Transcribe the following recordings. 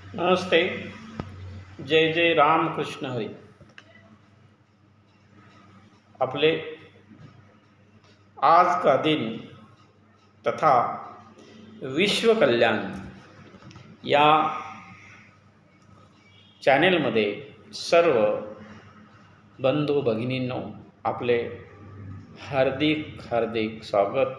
नमस्ते। जय जय राम कृष्ण हरी। अपने आज का दिन तथा विश्व कल्याण या चॅनेलमध्ये सर्व बंधू भगिनींनो आपले हार्दिक हार्दिक स्वागत।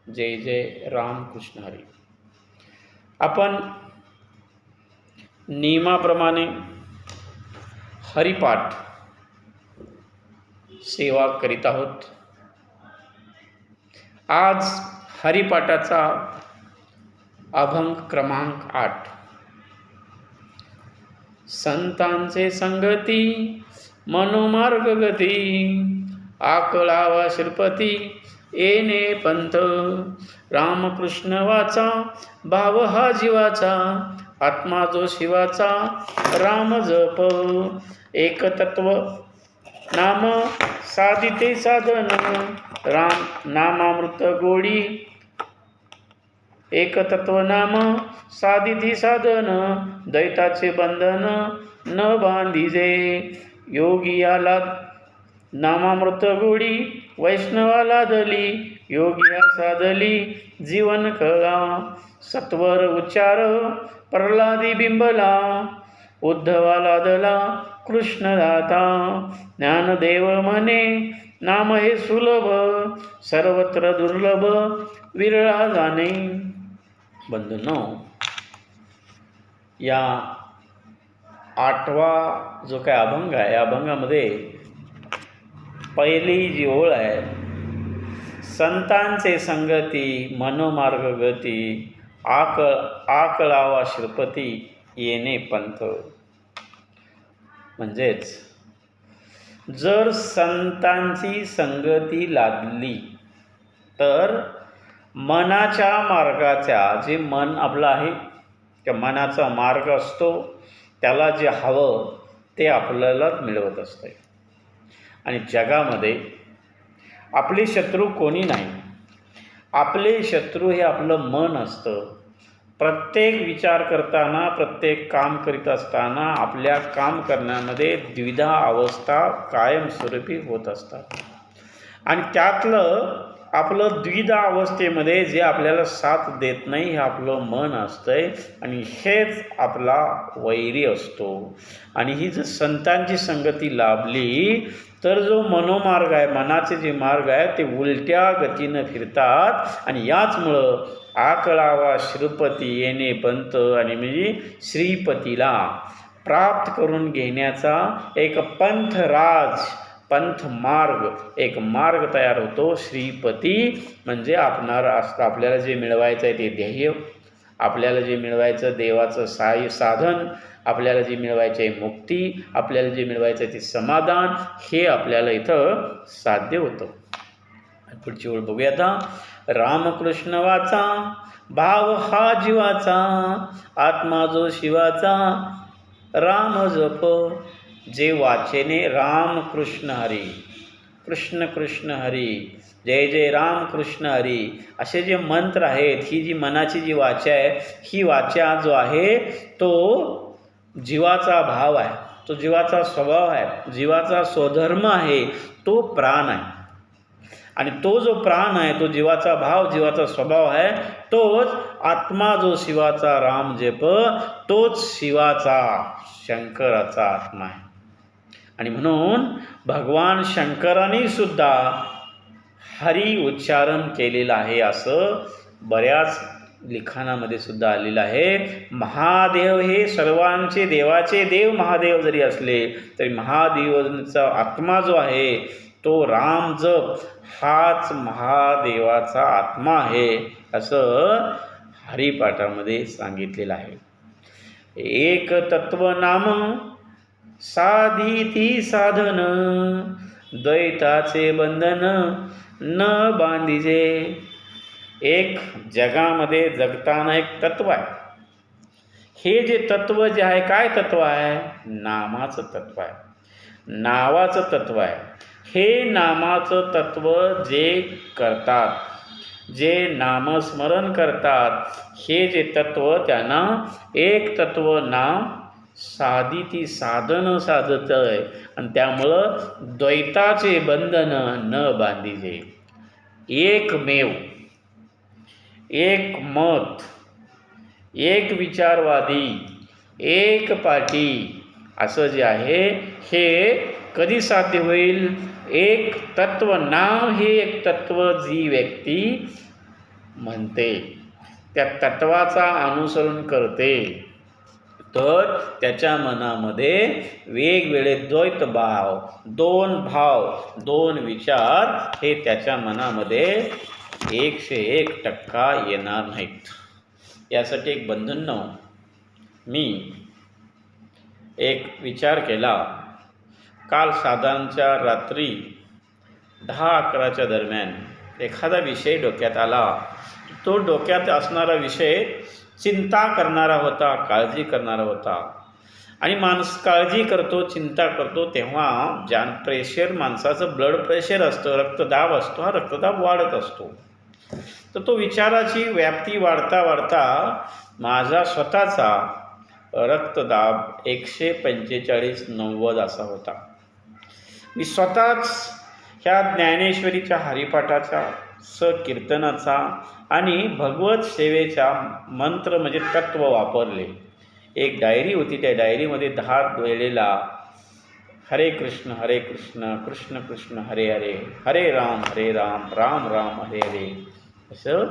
जय जय राम कृष्ण हरी। आपण नियमाप्रमाणे हरिपाठ सेवा करीत आहोत। आज हरिपाठाचा अभंग क्रमांक 8। संतांचे संगती मनोमार्ग गती, आकळावा श्रीपती येणे पंथ। रामकृष्ण वाचा भाव हा जीवाचा, आत्मा जो शिवाचा राम जप। एक तत्व नाम साधिते साधन, राम नामामृत गोडी। एक तत्व नाम साधिते साधन, दैताचे बंधन न बांधिजे। योगियाला नामामृत गोडी, वैष्णवाला दली योगिया साधली जीवन कळा। सत्वर उच्चार प्रल्हादी बिंबला, उद्धवाला दला कृष्णदाता। ज्ञानदेव म्हणे नाम हे सुलभ, सर्वत्र दुर्लभ विरळा जाणे। बंधूंनो, या 8वा जो काय अभंग आहे, या अभंगामध्ये पहिली जी ओळ आहे, संतांचे संगती मनोमार्ग गती, आकळावा श्रीपती येणे पंथ। म्हणजेच जर संतांची संगती लादली तर मनाच्या मार्गाच्या, जे मन आपलं आहे त्या मनाचा मार्ग असतो, त्याला जे हवं ते आपल्यालाच मिळवत असते। आणि जगामध्ये आपले शत्रू कोणी नाही, आपले शत्रू हे आपलं मन असतं। प्रत्येक विचार करताना, प्रत्येक काम करीत असताना आपल्या काम करण्यामध्ये द्विधा अवस्था कायमस्वरूपी होत असतात। आणि त्यातलं आपलं द्विधा अवस्थेमध्ये जे आपल्याला साथ देत नाही हे आपलं मन असतंय, आणि हेच आपला वैरी असतो। आणि ही जर संतांची संगती लाभली तर जो मनोमार्ग आहे, मनाचे जे मार्ग आहे ते उलट्या गतीनं फिरतात। आणि याचमुळं आकळावा श्रीपती येणे पंथ, आणि म्हणजे श्रीपतीला प्राप्त करून घेण्याचा एक पंथराज, पंथ मार्ग, एक मार्ग तयार होतो। श्रीपती म्हणजे आपल्याला जे मिळवायचं आहे ते ध्येय, आपल्याला जे मिळवायचं देवाचं साधन, आपल्याला जे मिळवायचे आहे मुक्ती, आपल्याला जे मिळवायचं आहे ते समाधान, हे आपल्याला इथं साध्य होतं। पुढची ओळ बघूया आता। रामकृष्ण वाचा भाव हा जीवाचा, आत्मा जो शिवाचा राम जप। जे वाचेने राम कृष्ण हरी, कृष्ण कृष्ण हरी, जय जय राम कृष्ण हरी असे जे मंत्र आहेत, ही जी मनाची जी वाचा आहे, ही वाचा जो आहे तो जीवाचा भाव आहे, तो जीवाचा स्वभाव आहे, जीवाचा स्वधर्म आहे, तो प्राण आहे। आणि तो जो प्राण आहे, तो जीवाचा भाव, जीवाचा स्वभाव आहे, तोच आत्मा जो शिवाचा राम जप, तोच शिवाचा शंकराचा आत्मा आहे। आणि म्हणून भगवान शंकरांनी सुद्धा हरी उच्चारण केलेलं आहे, असं बऱ्याच लिखाणामध्ये सुद्धा आलेलं आहे। महादेव हे सर्वांचे देवाचे देव महादेव जरी असले तरी महादेवाचा आत्मा जो आहे तो राम जप हाच महादेवाचा आत्मा आहे, असं हरिपाठामध्ये सांगितलेलं आहे। एक तत्व नाम साधिती साधन, द्वैताचे बंधन न बांधिजे। एक जगामध्ये जगताना एक तत्व आहे, हे जे तत्व जे आहे, काय तत्व आहे? नामाचं तत्व आहे, नावाचं तत्व आहे। हे नामाचं तत्व जे करतात जे नामस्मरण करतात हे जे तत्व त्यांना एक तत्व नाम साधिती साधन साधतय आणि त्यामुळं द्वैताचे बंधन न बांधिले. एकमेव, एक मत, एक विचारवादी, एक पाटी असं जे आहे हे कधी साध्य होईल? एक तत्व नाम हे एक तत्व जी व्यक्ती म्हणते, त्या तत्वाचा अनुसरण करते, तर त्याच्या मनामध्ये वेगवेगळे द्वैत भाव, दोन विचार हे त्याच्या मनामध्ये 101% येणार नाहीत. यासाठी एक बंधन मी एक विचार केला. काल साधारणच्या रात्री 10-11च्या दरम्यान एखादा विषय डोक्यात आला. तो डोक्यात असणारा विषय चिंता करणारा होता, काळजी करणारा होता. आणि माणूस काळजी करतो, चिंता करतो तेव्हा प्रेशर, माणसाचं ब्लड प्रेशर असतं, रक्तदाब असतो, हा रक्तदाब वाढत असतो. तर तो विचाराची व्याप्ती वाढता वाढता माझा स्वतःचा रक्तदाब 145/90 असा होता. मी स्वतःच ह्या ज्ञानेश्वरीच्या हरिपाठाचा, कीर्तनाचा आणि भगवत सेवेचा मंत्र म्हणजे तत्व वापरले. एक डायरी होती, त्या डायरीमध्ये 10 वेळेला हरे कृष्ण कृष्ण कृष्ण हरे हरे, हरे राम राम राम हरे हरे असं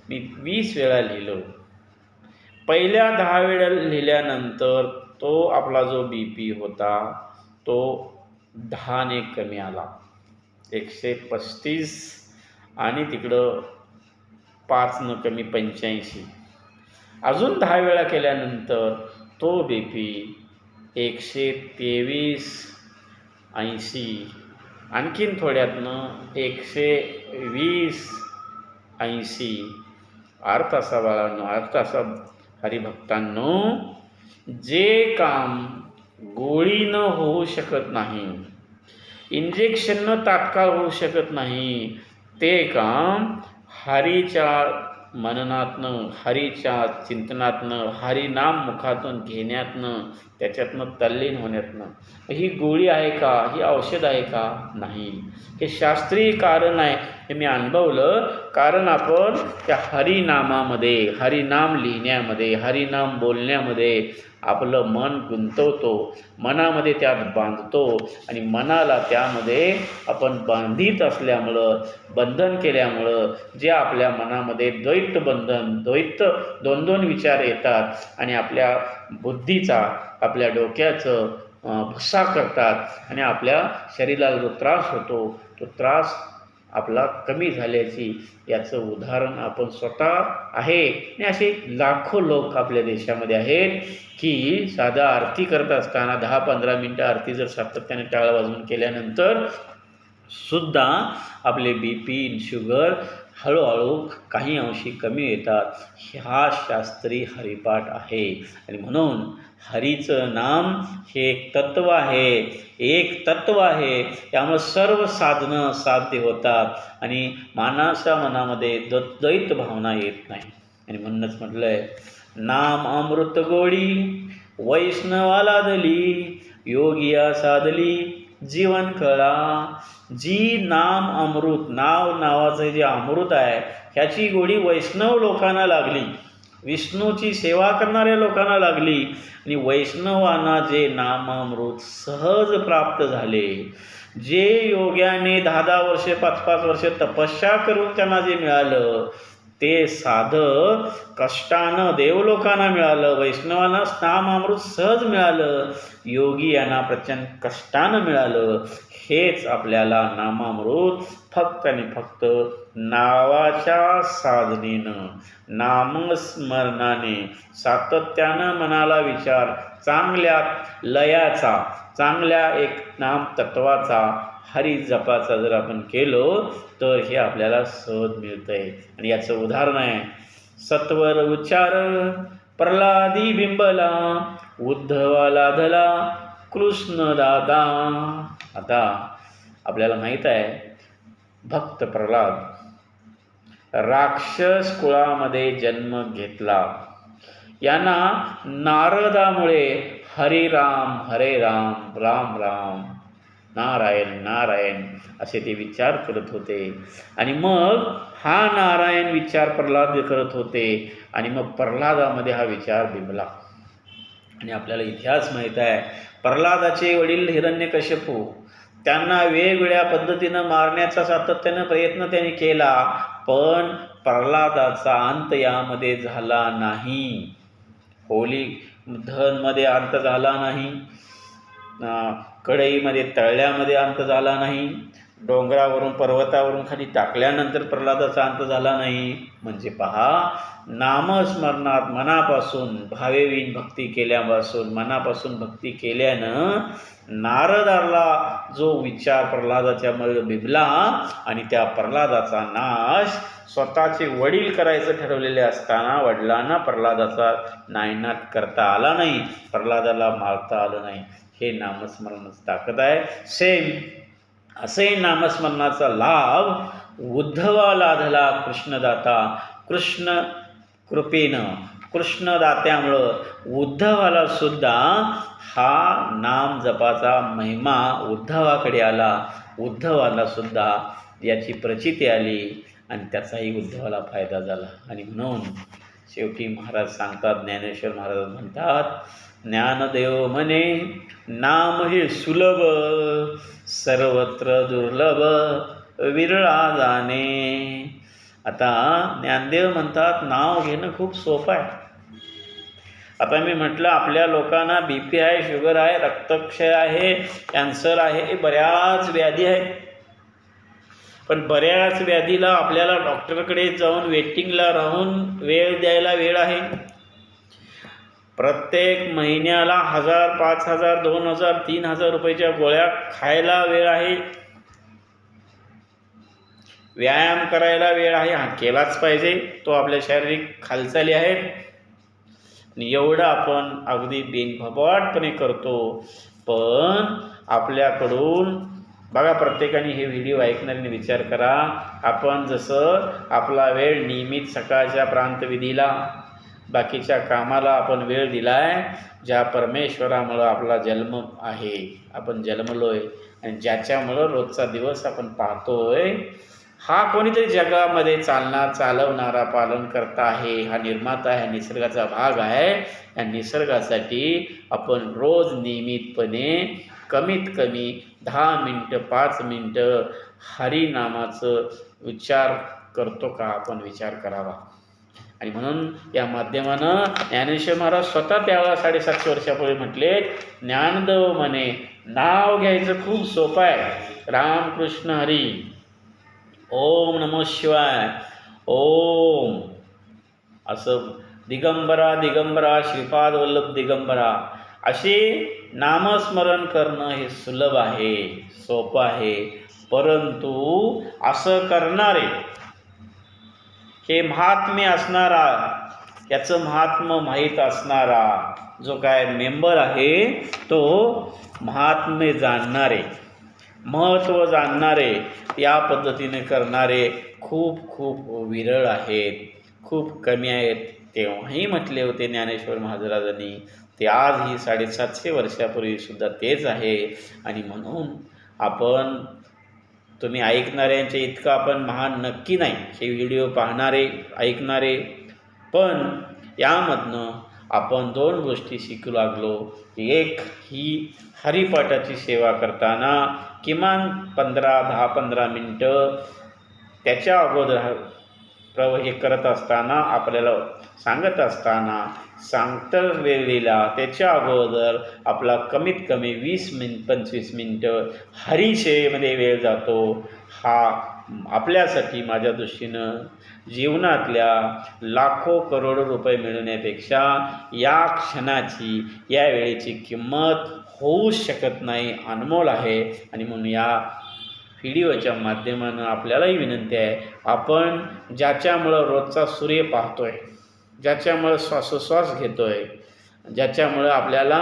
मी 20 वेळा लिहिलं. पहिल्या 10 वेळा लिहिल्यानंतर तो आपला जो BP होता तो 10ने कमी आला, 135 आणि तिकडं 5 कमी 85. अजून 10 वेळा केल्यानंतर तो BP 123/80, आणखीन थोड्यातनं 120/80. अर्थ असा बाळांनो, अर्थ असा हरिभक्तांनो, जे काम गोळीनं होऊ शकत नाही, इंजेक्शननं तात्काळ होऊ शकत नाही, ते काम हरीच्या मननातनं, हरीच्या चिंतनातनं, हरिनाम मुखातून घेण्यातनं, त्याच्यातनं तल्लीन होण्यातनं. ही गोळी आहे का? ही औषध आहे का? नाही. हे शास्त्रीय कारण आहे. हे मी अनुभवलं. कारण आपण त्या हरिनामामध्ये, हरिनाम लिहिण्यामध्ये, हरिनाम बोलण्यामध्ये आपलं मन गुंतवतो, मनामध्ये त्यात बांधतो आणि मनाला त्यामध्ये आपण बांधित असल्यामुळं, बंधन केल्यामुळं जे आपल्या मनामध्ये द्वैत बंधन, द्वैत दोन विचार येतात आणि आपल्या बुद्धीचा, आपल्या डोक्याचं भुसा करतात आणि आपल्या शरीराला जो त्रास होतो तो त्रास आपला कमी झाल्याची याचं उदाहरण आपण स्वतः आहे. आणि असे लाखो लोक आपल्या देशामध्ये आहेत की साधा आरती करत असताना 10-15 मिनटं आरती जर सातत्याने टाळा वाजवून केल्यानंतर सुद्धा आपले BP, शुगर हळूहळू काही अंशी कमी येतात. हा शास्त्रीय हरिपाठ आहे. आणि म्हणून हरीचं नाम हे एक तत्व आहे, एक तत्व आहे. त्यामुळे सर्व साधनं साध्य होतात आणि मानवाच्या मनामध्ये द्वैत भावना येत नाही. आणि म्हणूनच म्हटलं आहे, नाम अमृत गोडी वैष्णवाला दली, योगिया साधली जीवन कळा. जी नाम अमृत, नावाचं जे अमृत आहे ह्याची गोडी वैष्णव लोकांना लागली, विष्णूची सेवा करणाऱ्या लोकांना लागली. आणि वैष्णवांना जे नामामृत सहज प्राप्त झाले, जे योग्याने 10-10 वर्षे 5-5 वर्षे तपस्या करून त्यांना जे मिळालं ते साधं कष्टानं देवलोकांना मिळालं. वैष्णवांना नामामृत सहज मिळालं, योगी यांना प्रचंड कष्टानं मिळालं. हेच आपल्याला नामामृत फक्त आणि फक्त नावाच्या साधनेनं, नामस्मरणाने, सातत्यानं मनाला विचार, चांगल्या लयाचा, चांगल्या एक नाम तत्वाचा, हरी जपाचा जर आपण केलो तर हे आपल्याला सहज मिळतं आहे. आणि याचं उदाहरण आहे सत्वर उच्चार प्रल्हादी बिंबला, उद्धवाला धला कृष्ण दादा. आता आपल्याला माहीत आहे भक्त प्रल्हाद राक्षस कुळामध्ये जन्म घेतला. यांना नारदामुळे हरे राम राम राम नारायण नारायण असे ते विचार करत होते. आणि मग हा नारायण विचार प्रल्हाद करत होते आणि मग प्रल्हादामध्ये हा विचार बिंबला. आणि आपल्याला इतिहास माहीत आहे, प्रल्हादाचे वडील हिरण्यकश्यपू त्यांना वेगवेगळ्या पद्धतीनं मारण्याचा सातत्यानं प्रयत्न त्यांनी केला, पण प्रल्हादाचा अंत यामध्ये झाला नाही. होली धनमध्ये अंत झाला नाही, कढईमध्ये तळल्यामध्ये अंत झाला नाही, डोंगरावरून पर्वतावरून खाली टाकल्यानंतर प्रल्हादाचा अंत झाला नाही. म्हणजे पहा, नामस्मरणात मनापासून भावेवीन भक्ती केल्यापासून मनापासून भक्ती केल्यानं नारदाला जो विचार प्रल्हादाच्या मध्ये बिबला आणि त्या प्रल्हादाचा नाश स्वतःचे वडील करायचं ठरवलेले असताना वडिलांना प्रल्हादाचा नायनाट करता आला नाही, प्रल्हादाला मारता आलं नाही. हे नामस्मरणाची ताकद आहे. सेम असे नामस्मरणाचा लाभ उद्धवाला झाला कृष्णदाता. कृष्ण कृपेनं कृष्णदात्यामुळं उद्धवाला सुद्धा हा नाम जपाचा महिमा उद्धवाकडे आला. उद्धवाला सुद्धा याची प्रचिती आली आणि त्याचाही उद्धवाला फायदा झाला. आणि म्हणून शेवटी महाराज सांगतात, ज्ञानेश्वर महाराज म्हणतात, ज्ञानदेव म्हणे नाम हे सुलभ सर्वत्र दुर्लभ विरळा जाणे. आता ज्ञानदेव म्हणतात नाव घेणं खूप सोपं आहे. आता मी म्हटलं आपल्या लोकांना BP आहे, शुगर आहे, रक्तक्षय आहे, कॅन्सर आहे, हे बऱ्याच व्याधी आहेत. पण बऱ्याच व्याधीला आपल्याला डॉक्टरकडे जाऊन वेटिंगला राहून वेळ द्यायला वेळ आहे. प्रत्येक महिन्याला 1000, 5000, 2000, 3000 रुपयाच्या गोळ्या खायला वेळ आहे. व्यायाम करायला वेळ आहे, हा केलाच पाहिजे, तो आपल्या शारीरिक हालचाली आहेत. आणि एवढं आपण अगदी बिनफापटपणे करतो. पण आपल्याकडून बघा, प्रत्येकाने हे व्हिडिओ ऐकणाऱ्याने विचार करा, आपण जसं आपला वेळ नियमित सकाळच्या प्रांतविधीला बाकीच्या कामाला आपण वेळ दिला आहे, ज्या परमेश्वरामुळं आपला जन्म आहे, आपण जन्मलोय आणि ज्याच्यामुळं रोजचा दिवस आपण पाहतोय, हा कोणीतरी जगामध्ये चालवणारा पालन करता आहे, हा निर्माता आहे, निसर्गाचा भाग आहे. या निसर्गासाठी आपण रोज नियमितपणे कमीत कमी 10 मिनटं 5 मिनटं हरिनामाचं विचार करतो का, आपण विचार करावा. आणि म्हणून या माध्यमानं ज्ञानेश्वर महाराज स्वतः त्यावेळेला 750 वर्षापूर्वी म्हटले, ज्ञानदेव म्हणे नाव घ्यायचं खूप सोपं आहे, रामकृष्ण हरी, ओम नमः शिवाय, ओम असं दिगंबरा दिगंबरा श्रीपाद वल्लभ दिगंबरा असे नामस्मरण करणं हे सुलभ आहे, सोपं आहे. परंतु असं करणारे, हे महात्म्य असणारा, याचं महात्म्य माहीत असणारा जो काय मेंबर आहे, तो महात्म्य जाणणारे, महत्त्व जाणणारे, या पद्धतीने करणारे खूप खूप विरळ आहेत, खूप कमी आहेत. तेव्हाही म्हटले होते ज्ञानेश्वर महाराजांनी, ते आजही 750 वर्षापूर्वीसुद्धा तेच आहे. आणि म्हणून आपण, तुम्ही ऐकणाऱ्यांच्या इतकं आपण महान नक्की नाही, हे व्हिडिओ पाहणारे ऐकणारे, पण यामधनं आपण 2 गोष्टी शिकू लागलो. एक, ही हरिपाठाची सेवा करताना किमान 10-15 मिनटं त्याच्या अगोदर हे करत असताना, आपल्याला सांगत असताना, वेळेला त्याच्या अगोदर आपला कमीत कमी 20-25 मिनटं हरिसेवेमध्ये वेळ जातो. हा आपल्यासाठी, माझ्या दृष्टीनं, जीवनातल्या लाखो करोडो रुपये मिळवण्यापेक्षा या क्षणाची, या वेळेची किंमत होऊच शकत नाही, अनमोल आहे. आणि म्हणून या व्हिडिओच्या माध्यमानं आपल्यालाही विनंती आहे, आपण ज्याच्यामुळं रोजचा सूर्य पाहतोय, ज्याच्यामुळं श्वासोश्वास घेतोय, ज्याच्यामुळं आपल्याला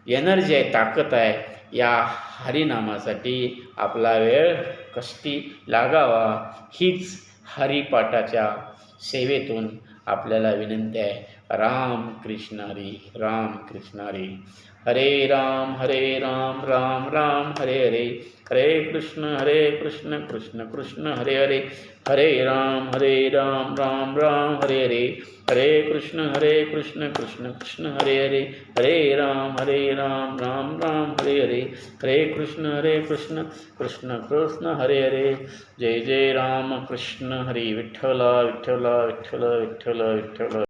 एनर्जी आहे, ताकद आहे, या हरिनामासाठी आपला वेळ कष्टी लागावा, हीच हरिपाठाच्या सेवेतून आपल्याला विनंती आहे. राम कृष्ण हरी, राम कृष्ण हरी. हरे राम राम राम हरे हरे, हरे कृष्ण कृष्ण कृष्ण हरे हरे, हरे राम राम राम हरे हरे, हरे कृष्ण कृष्ण कृष्ण हरे हरे, हरे राम राम राम हरे हरे, हरे कृष्ण कृष्ण कृष्ण हरे हरे. जय जय राम कृष्ण हरी. विठ्ठल विठ्ठल विठ्ठल विठ्ठल विठ्ठल.